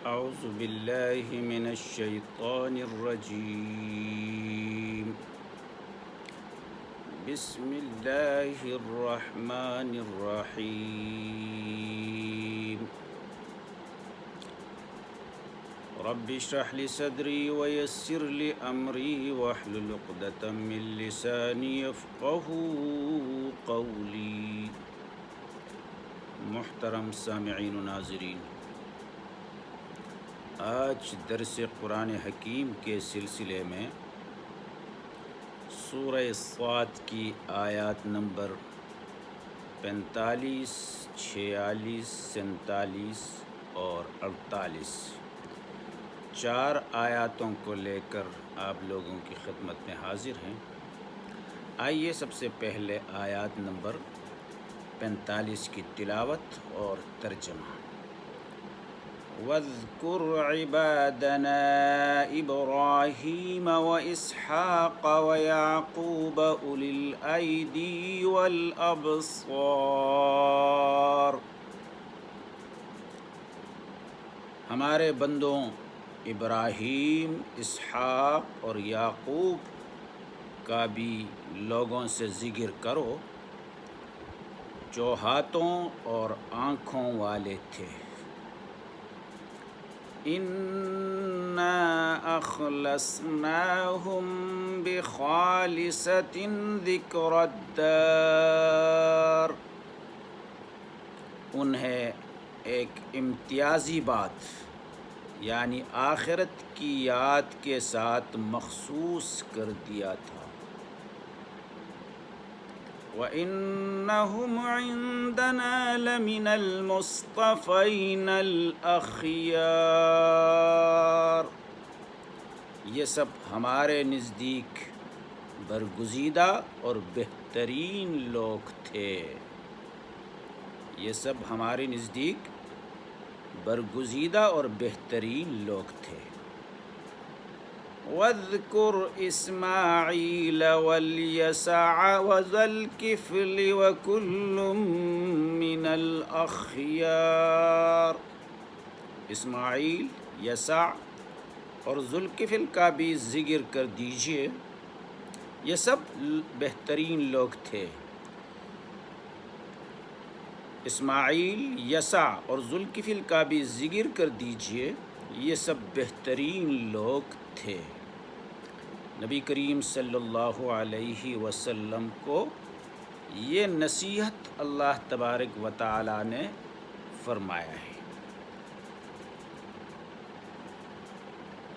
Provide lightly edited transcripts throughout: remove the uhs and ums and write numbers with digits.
أعوذ بالله من الشيطان الرجيم. بسم الله الرحمن الرحيم. رب اشرح لي صدري ويسر لي أمري واحلل عقدة من لساني يفقهوا قولي. محترم سامعین و ناظرین، آج درس قرآن حکیم کے سلسلے میں سورہ صاد کی آیات نمبر 45، 46، 47 اور 48 4 آیاتوں کو لے کر آپ لوگوں کی خدمت میں حاضر ہیں۔ آئیے سب سے پہلے آیات نمبر 45 کی تلاوت اور ترجمہ۔ وَاذْكُرْ عِبَادَنَا إِبْرَاهِيمَ وَإِسْحَاقَ وَيَعْقُوبَ أُولِي الْأَيْدِي وَالْأَبْصَارِ۔ ہمارے بندوں ابراہیم، اسحاق اور یعقوب کا بھی لوگوں سے ذکر کرو، جو ہاتھوں اور آنکھوں والے تھے۔ اِنَّا أَخْلَصْنَاهُمْ بِخَالِصَةٍ ذِكْرَى الدَّارِ۔ انہیں ایک امتیازی بات یعنی آخرت کی یاد کے ساتھ مخصوص کر دیا تھا۔ وَإِنَّهُمْ عِندَنَا لَمِنَ الْمُصْطَفَيْنَ الْأَخْيَارِ۔ یہ سب ہمارے نزدیک برگزیدہ اور بہترین لوگ تھے۔ یہ سب ہمارے نزدیک برگزیدہ اور بہترین لوگ تھے۔ وَاذْكُرْ إِسْمَاعِيلَ وَالْيَسَعَ وَذَا الْكِفْلِ وَكُلٌّ مِّنَ الْأَخْيَارِ۔ اسماعیل، یسع اور ذوالکفل کا بھی ذکر کر دیجیے، یہ سب بہترین لوگ تھے۔ اسماعیل، یسع اور ذوالکفل کا بھی ذکر کر دیجیے، یہ سب بہترین لوگ تھے۔ نبی کریم صلی اللہ علیہ وسلم کو یہ نصیحت اللہ تبارک و تعالی نے فرمایا ہے۔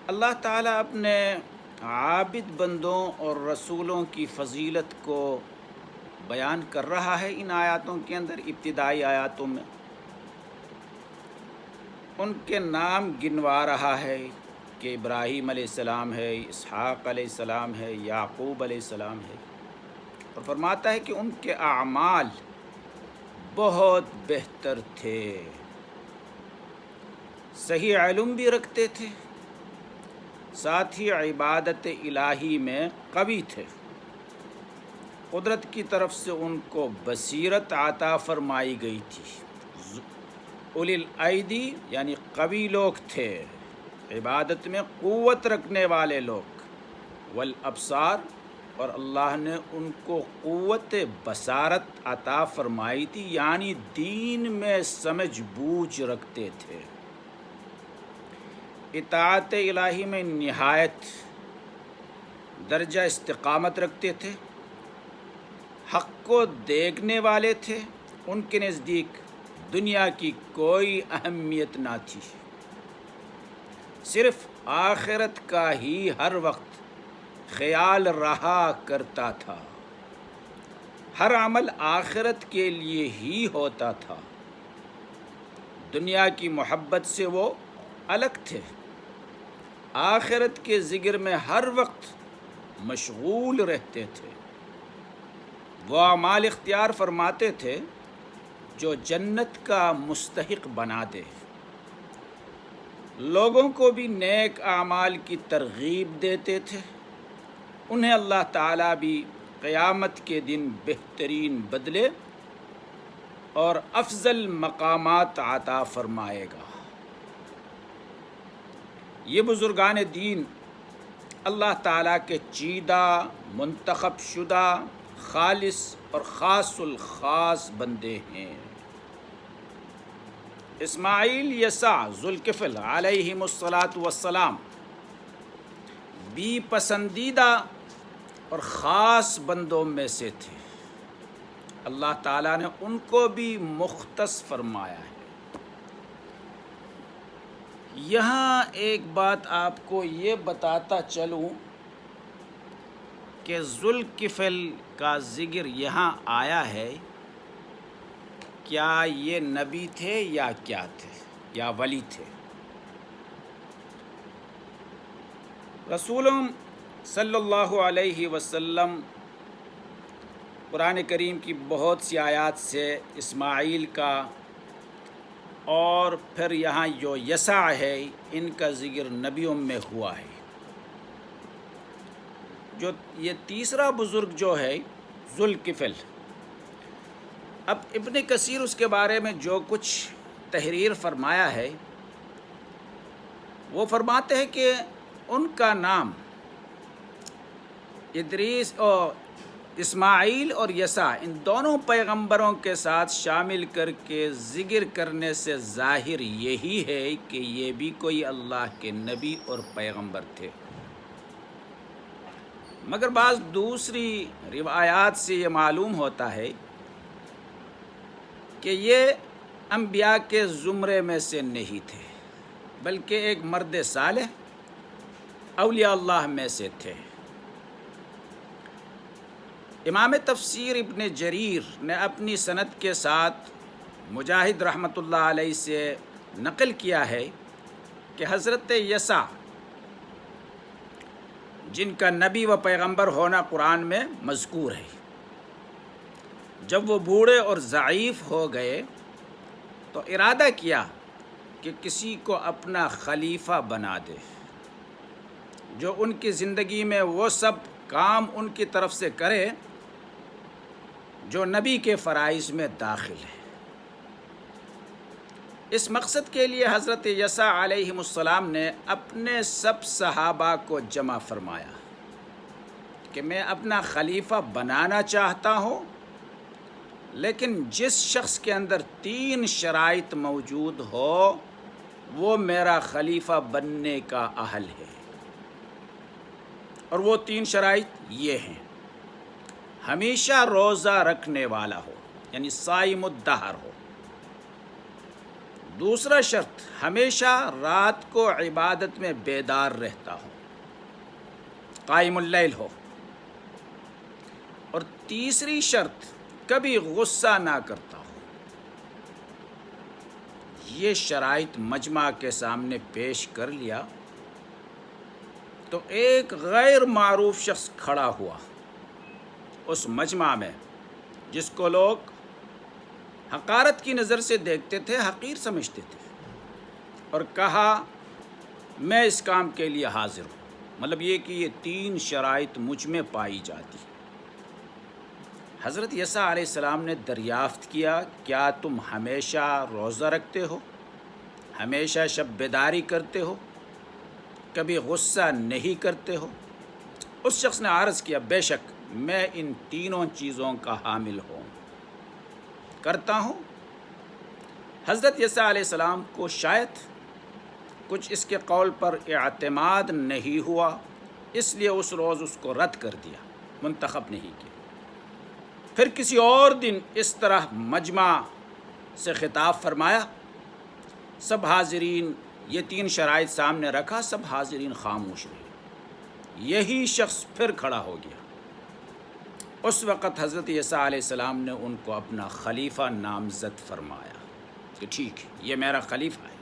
اللہ تعالیٰ اپنے عابد بندوں اور رسولوں کی فضیلت کو بیان کر رہا ہے ان آیاتوں کے اندر۔ ابتدائی آیاتوں میں ان کے نام گنوا رہا ہے کہ ابراہیم علیہ السلام ہے، اسحاق علیہ السلام ہے، یعقوب علیہ السلام ہے، اور فرماتا ہے کہ ان کے اعمال بہت بہتر تھے، صحیح علم بھی رکھتے تھے، ساتھ ہی عبادت الہی میں قوی تھے۔ قدرت کی طرف سے ان کو بصیرت عطا فرمائی گئی تھی۔ اولی الایدی یعنی قوی لوگ تھے، عبادت میں قوت رکھنے والے لوگ، والابصار اور اللہ نے ان کو قوت بصارت عطا فرمائی تھی، یعنی دین میں سمجھ بوجھ رکھتے تھے، اطاعت الہی میں نہایت درجہ استقامت رکھتے تھے، حق کو دیکھنے والے تھے، ان کے نزدیک دنیا کی کوئی اہمیت نہ تھی، صرف آخرت کا ہی ہر وقت خیال رہا کرتا تھا، ہر عمل آخرت کے لیے ہی ہوتا تھا، دنیا کی محبت سے وہ الگ تھے، آخرت کے ذکر میں ہر وقت مشغول رہتے تھے، وہ اعمال اختیار فرماتے تھے جو جنت کا مستحق بنا دے، لوگوں کو بھی نیک اعمال کی ترغیب دیتے تھے، انہیں اللہ تعالیٰ بھی قیامت کے دن بہترین بدلے اور افضل مقامات عطا فرمائے گا۔ یہ بزرگان دین اللہ تعالیٰ کے چیدہ، منتخب شدہ، خالص اور خاص الخاص بندے ہیں۔ اسماعیل، یسع، ذوالکفل علیہم الصلاۃ والسلام بھی پسندیدہ اور خاص بندوں میں سے تھے۔ اللہ تعالیٰ نے ان کو بھی مختص فرمایا ہے۔ یہاں ایک بات آپ کو یہ بتاتا چلوں کہ ذوالکفل کا ذکر یہاں آیا ہے، کیا یہ نبی تھے یا کیا تھے یا ولی تھے؟ رسول صلی اللہ علیہ وسلم قرآن کریم کی بہت سی آیات سے اسماعیل کا اور پھر یہاں جو یسع ہے ان کا ذکر نبیوں میں ہوا ہے۔ جو یہ تیسرا بزرگ جو ہے ذوالکفل، اب ابن کثیر اس کے بارے میں جو کچھ تحریر فرمایا ہے وہ فرماتے ہیں کہ ان کا نام ادریس اور اسماعیل اور یسع ان دونوں پیغمبروں کے ساتھ شامل کر کے ذکر کرنے سے ظاہر یہی ہے کہ یہ بھی کوئی اللہ کے نبی اور پیغمبر تھے، مگر بعض دوسری روایات سے یہ معلوم ہوتا ہے کہ یہ انبیاء کے زمرے میں سے نہیں تھے، بلکہ ایک مرد صالح اولیاء اللہ میں سے تھے۔ امام تفسیر ابن جریر نے اپنی سند کے ساتھ مجاہد رحمۃ اللہ علیہ سے نقل کیا ہے کہ حضرت یسع جن کا نبی و پیغمبر ہونا قرآن میں مذکور ہے، جب وہ بوڑھے اور ضعیف ہو گئے تو ارادہ کیا کہ کسی کو اپنا خلیفہ بنا دے جو ان کی زندگی میں وہ سب کام ان کی طرف سے کرے جو نبی کے فرائض میں داخل ہے۔ اس مقصد کے لیے حضرت یسع علیہ السلام نے اپنے سب صحابہ کو جمع فرمایا کہ میں اپنا خلیفہ بنانا چاہتا ہوں، لیکن جس شخص کے اندر 3 شرائط موجود ہو وہ میرا خلیفہ بننے کا اہل ہے، اور وہ 3 شرائط یہ ہیں: ہمیشہ روزہ رکھنے والا ہو، یعنی صائم الدہر ہو۔ دوسرا شرط، ہمیشہ رات کو عبادت میں بیدار رہتا ہو، قائم اللیل ہو۔ اور تیسری شرط، کبھی غصہ نہ کرتا ہو۔ یہ شرائط مجمع کے سامنے پیش کر لیا تو ایک غیر معروف شخص کھڑا ہوا اس مجمع میں، جس کو لوگ حقارت کی نظر سے دیکھتے تھے، حقیر سمجھتے تھے، اور کہا میں اس کام کے لیے حاضر ہوں، مطلب یہ کہ یہ 3 شرائط مجھ میں پائی جاتی۔ حضرت یسع علیہ السلام نے دریافت کیا، کیا تم ہمیشہ روزہ رکھتے ہو، ہمیشہ شب بیداری کرتے ہو، کبھی غصہ نہیں کرتے ہو؟ اس شخص نے عرض کیا، بے شک میں ان 3 چیزوں کا حامل کرتا ہوں۔ حضرت یسع علیہ السلام کو شاید کچھ اس کے قول پر اعتماد نہیں ہوا، اس لیے اس روز اس کو رد کر دیا، منتخب نہیں کیا۔ پھر کسی اور دن اس طرح مجمع سے خطاب فرمایا، سب حاضرین، یہ 3 شرائط سامنے رکھا، سب حاضرین خاموش رہے۔ یہی شخص پھر کھڑا ہو گیا۔ اس وقت حضرت یسع علیہ السلام نے ان کو اپنا خلیفہ نامزد فرمایا کہ ٹھیک ہے، یہ میرا خلیفہ ہے۔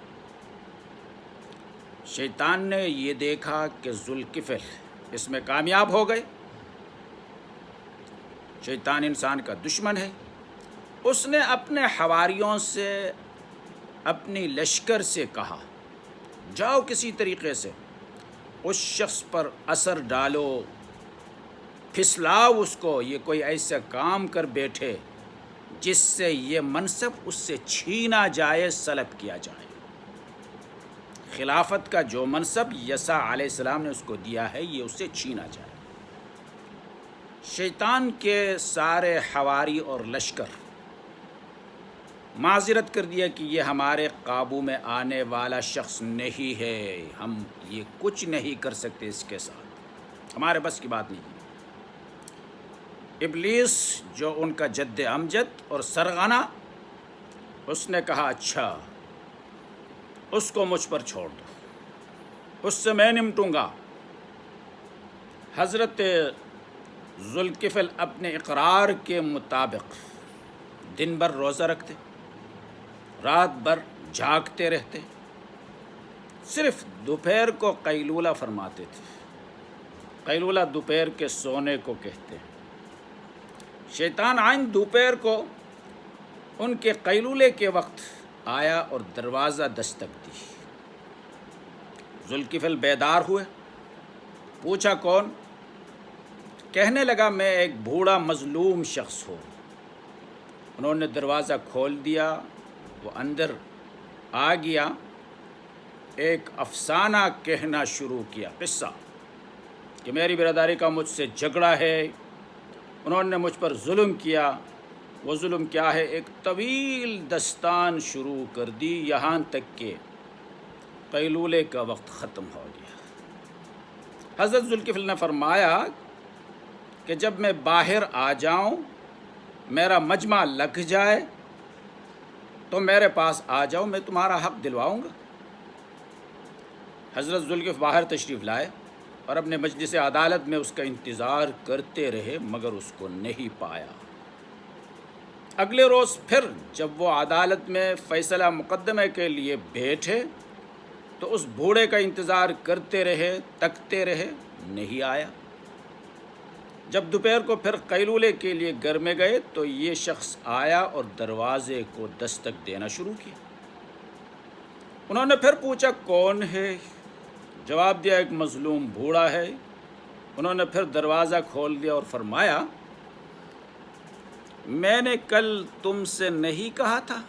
شیطان نے یہ دیکھا کہ ذوالکفل اس میں کامیاب ہو گئے۔ شیطان انسان کا دشمن ہے۔ اس نے اپنے حواریوں سے، اپنی لشکر سے کہا، جاؤ کسی طریقے سے اس شخص پر اثر ڈالو، پھسلاؤ اس کو، یہ کوئی ایسا کام کر بیٹھے جس سے یہ منصب اس سے چھینا جائے، سلب کیا جائے۔ خلافت کا جو منصب یسع علیہ السلام نے اس کو دیا ہے یہ اس سے چھینا جائے۔ شیطان کے سارے حواری اور لشکر معذرت کر دیا کہ یہ ہمارے قابو میں آنے والا شخص نہیں ہے، ہم یہ کچھ نہیں کر سکتے، اس کے ساتھ ہمارے بس کی بات نہیں۔ ابلیس جو ان کا جد امجد اور سرغنہ، اس نے کہا اچھا اس کو مجھ پر چھوڑ دو، اس سے میں نمٹوں گا۔ حضرت ذوالکفل اپنے اقرار کے مطابق دن بھر روزہ رکھتے، رات بھر جاگتے رہتے، صرف دوپہر کو قیلولہ فرماتے تھے۔ قیلولہ دوپہر کے سونے کو کہتے ہیں۔ شیطان آئند دوپہر کو ان کے قیلولے کے وقت آیا اور دروازہ دستک دی۔ ذوالکفل بیدار ہوئے، پوچھا کون؟ کہنے لگا میں ایک بوڑھا مظلوم شخص ہوں۔ انہوں نے دروازہ کھول دیا، وہ اندر آ گیا، ایک افسانہ کہنا شروع کیا، قصہ کہ میری برادری کا مجھ سے جھگڑا ہے، انہوں نے مجھ پر ظلم کیا۔ وہ ظلم کیا ہے؟ ایک طویل داستان شروع کر دی، یہاں تک کہ قیلولے کا وقت ختم ہو گیا۔ حضرت ذوالکفل نے فرمایا کہ جب میں باہر آ جاؤں، میرا مجمع لگ جائے تو میرے پاس آ جاؤ، میں تمہارا حق دلواؤں گا۔ حضرت ذوالکفل باہر تشریف لائے اور اپنے مجلس عدالت میں اس کا انتظار کرتے رہے، مگر اس کو نہیں پایا۔ اگلے روز پھر جب وہ عدالت میں فیصلہ مقدمے کے لیے بیٹھے تو اس بوڑھے کا انتظار کرتے رہے، تکتے رہے، نہیں آیا۔ جب دوپہر کو پھر قیلولے کے لیے گھر میں گئے تو یہ شخص آیا اور دروازے کو دستک دینا شروع کیا۔ انہوں نے پھر پوچھا کون ہے؟ جواب دیا ایک مظلوم بوڑھا ہے۔ انہوں نے پھر دروازہ کھول دیا اور فرمایا میں نے کل تم سے نہیں کہا تھا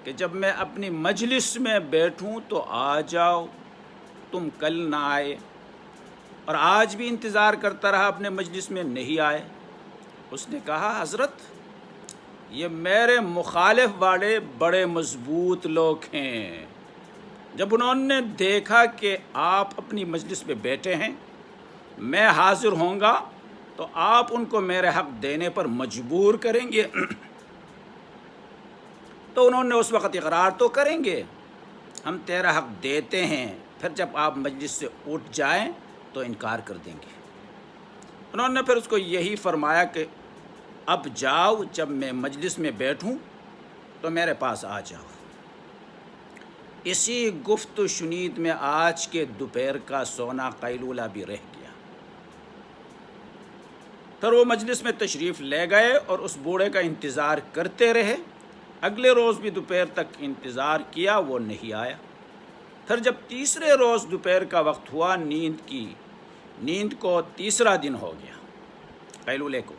کہ جب میں اپنی مجلس میں بیٹھوں تو آ جاؤ؟ تم کل نہ آئے اور آج بھی انتظار کرتا رہا، اپنے مجلس میں نہیں آئے۔ اس نے کہا حضرت یہ میرے مخالف والے بڑے مضبوط لوگ ہیں، جب انہوں نے دیکھا کہ آپ اپنی مجلس میں بیٹھے ہیں، میں حاضر ہوں گا تو آپ ان کو میرے حق دینے پر مجبور کریں گے، تو انہوں نے اس وقت اقرار تو کریں گے ہم تیرا حق دیتے ہیں، پھر جب آپ مجلس سے اٹھ جائیں تو انکار کر دیں گے۔ انہوں نے پھر اس کو یہی فرمایا کہ اب جاؤ، جب میں مجلس میں بیٹھوں تو میرے پاس آ جاؤ۔ اسی گفت و شنید میں آج کے دوپہر کا سونا قیلولہ بھی رہ گیا۔ پھر وہ مجلس میں تشریف لے گئے اور اس بوڑھے کا انتظار کرتے رہے۔ اگلے روز بھی دوپہر تک انتظار کیا، وہ نہیں آیا۔ پھر جب تیسرے روز دوپہر کا وقت ہوا، نیند کو تیسرا دن ہو گیا، قیلولے کو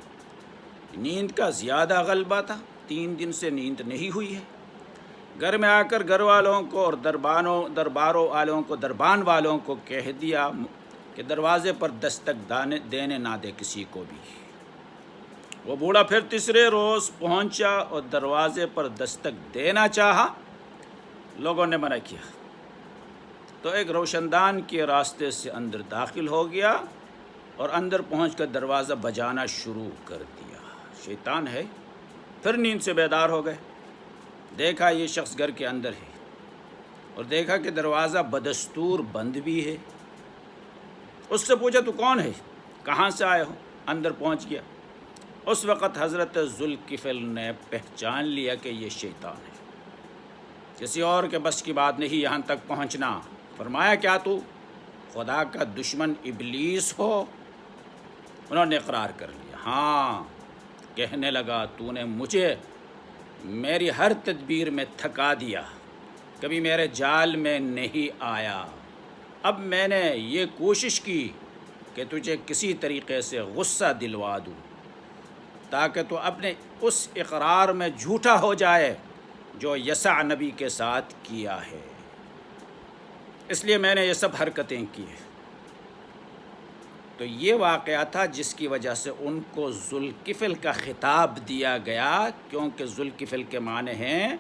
نیند کا زیادہ غلبہ تھا، 3 دن سے نیند نہیں ہوئی ہے۔ گھر میں آ کر گھر والوں کو اور دربان والوں کو کہہ دیا کہ دروازے پر دستک دینے نہ دے کسی کو بھی۔ وہ بوڑھا پھر تیسرے روز پہنچا اور دروازے پر دستک دینا چاہا، لوگوں نے منع کیا تو ایک روشندان کے راستے سے اندر داخل ہو گیا اور اندر پہنچ کر دروازہ بجانا شروع کر دیا۔ شیطان ہے۔ پھر نیند سے بیدار ہو گئے، دیکھا یہ شخص گھر کے اندر ہے اور دیکھا کہ دروازہ بدستور بند بھی ہے۔ اس سے پوچھا تو کون ہے، کہاں سے آئے ہو؟ اندر پہنچ گیا۔ اس وقت حضرت ذوالکفل نے پہچان لیا کہ یہ شیطان ہے، کسی اور کے بس کی بات نہیں یہاں تک پہنچنا۔ فرمایا کیا تو خدا کا دشمن ابلیس ہو؟ انہوں نے اقرار کر لیا، ہاں۔ کہنے لگا تو نے مجھے میری ہر تدبیر میں تھکا دیا، کبھی میرے جال میں نہیں آیا۔ اب میں نے یہ کوشش کی کہ تجھے کسی طریقے سے غصہ دلوا دوں تاکہ تو اپنے اس اقرار میں جھوٹا ہو جائے جو یسع نبی کے ساتھ کیا ہے۔ اس لیے میں نے یہ سب حرکتیں کی ہیں۔ تو یہ واقعہ تھا جس کی وجہ سے ان کو ذوالکفل کا خطاب دیا گیا، کیونکہ ذوالکفل کے معنی ہیں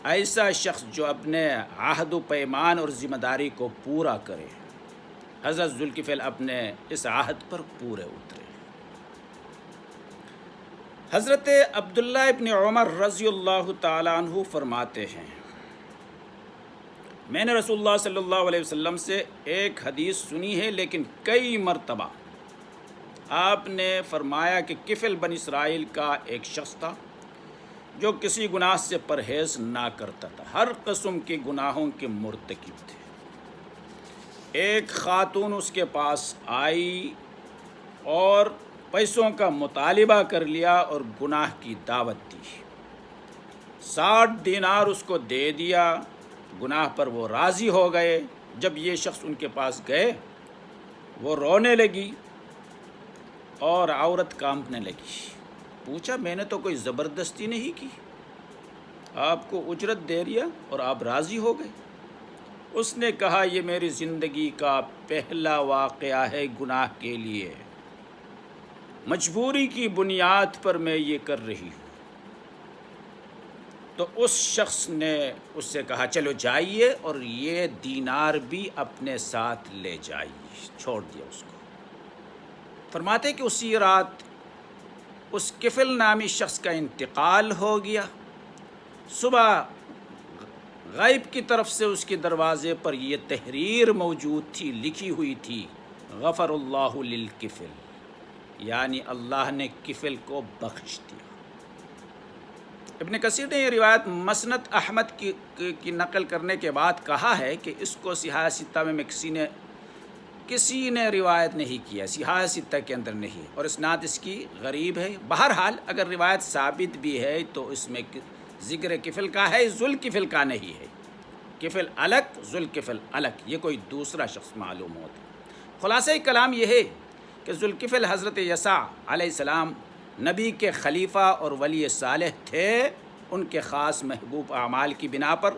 ایسا شخص جو اپنے عہد و پیمان اور ذمہ داری کو پورا کرے۔ حضرت ذوالکفل اپنے اس عہد پر پورے اترے۔ حضرت عبداللہ ابن عمر رضی اللہ تعالیٰ عنہ فرماتے ہیں، میں نے رسول اللہ صلی اللہ علیہ وسلم سے ایک حدیث سنی ہے، لیکن کئی مرتبہ آپ نے فرمایا کہ کفل بن اسرائیل کا ایک شخص تھا جو کسی گناہ سے پرہیز نہ کرتا تھا، ہر قسم کے گناہوں کے مرتکب تھے۔ ایک خاتون اس کے پاس آئی اور پیسوں کا مطالبہ کر لیا اور گناہ کی دعوت دی۔ 60 دینار اس کو دے دیا، گناہ پر وہ راضی ہو گئے۔ جب یہ شخص ان کے پاس گئے، وہ رونے لگی اور عورت کانپنے لگی۔ پوچھا، میں نے تو کوئی زبردستی نہیں کی، آپ کو اجرت دے دیا اور آپ راضی ہو گئے۔ اس نے کہا، یہ میری زندگی کا پہلا واقعہ ہے گناہ کے لیے، مجبوری کی بنیاد پر میں یہ کر رہی ہوں۔ تو اس شخص نے اس سے کہا، چلو جائیے اور یہ دینار بھی اپنے ساتھ لے جائیے۔ چھوڑ دیا اس کو۔ فرماتے کہ اسی رات اس کفل نامی شخص کا انتقال ہو گیا۔ صبح غیب کی طرف سے اس کے دروازے پر یہ تحریر موجود تھی، لکھی ہوئی تھی، غفر اللہ للکفل، یعنی اللہ نے کفل کو بخش دیا۔ ابن کثیر نے یہ روایت مسند احمد کی نقل کرنے کے بعد کہا ہے کہ اس کو صحاح ستہ میں کسی نے روایت نہیں کیا، صحاح ستہ کے اندر نہیں، اور اسناد اس کی غریب ہے۔ بہرحال اگر روایت ثابت بھی ہے تو اس میں ذکر کفل کا ہے، ذوالکفل کا نہیں ہے۔ کفل الگ، ذوالکفل الگ، یہ کوئی دوسرا شخص معلوم ہوتا۔ خلاصہ کلام یہ ہے کہ ذوالکفل حضرت یسع علیہ السلام نبی کے خلیفہ اور ولی صالح تھے، ان کے خاص محبوب اعمال کی بنا پر۔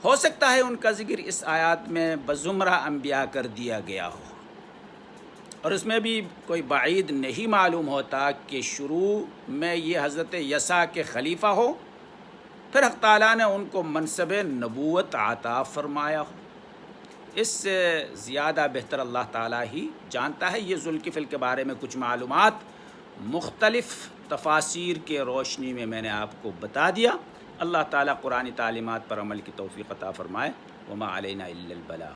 ہو سکتا ہے ان کا ذکر اس آیات میں بزمرہ انبیاء کر دیا گیا ہو، اور اس میں بھی کوئی بعید نہیں معلوم ہوتا کہ شروع میں یہ حضرت یسع کے خلیفہ ہو، پھر حق تعالیٰ نے ان کو منصب نبوت عطا فرمایا ہو۔ اس سے زیادہ بہتر اللہ تعالیٰ ہی جانتا ہے۔ یہ ذوالکفل کے بارے میں کچھ معلومات مختلف تفاسیر کے روشنی میں نے آپ کو بتا دیا۔ اللہ تعالیٰ قرآنی تعلیمات پر عمل کی توفیق عطا فرمائے۔ وما علینا الا البلاغ۔